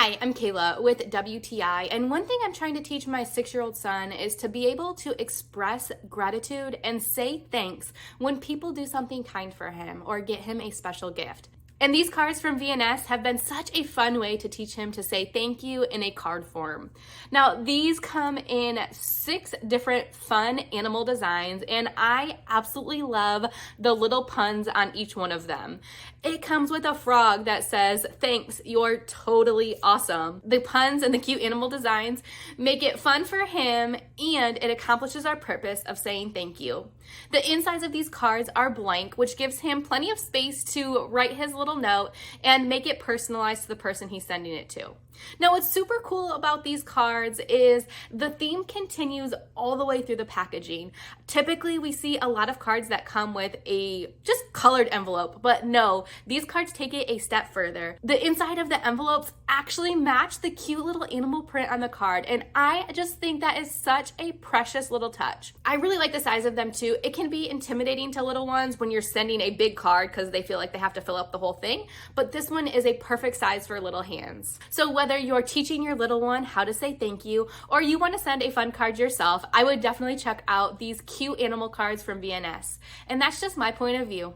Hi, I'm Kayla with WTI, and one thing I'm trying to teach my 6-year-old son is to be able to express gratitude and say thanks when people do something kind for him or get him a special gift. And these cards from VNS have been such a fun way to teach him to say thank you in a card form. Now, these come in 6 different fun animal designs, and I absolutely love the little puns on each one of them. It comes with a frog that says, "Thanks, you're totally awesome." The puns and the cute animal designs make it fun for him, and it accomplishes our purpose of saying thank you. The insides of these cards are blank, which gives him plenty of space to write his little note and make it personalized to the person he's sending it to. Now, what's super cool about these cards is the theme continues all the way through the packaging. Typically, we see a lot of cards that come with a just colored envelope, but no, these cards take it a step further. The inside of the envelopes actually match the cute little animal print on the card, and I just think that is such a precious little touch. I really like the size of them too. It can be intimidating to little ones when you're sending a big card because they feel like they have to fill up the whole thing, but this one is a perfect size for little hands. So whether you're teaching your little one how to say thank you or you want to send a fun card yourself, I would definitely check out these cute animal cards from VNS. And that's just my point of view.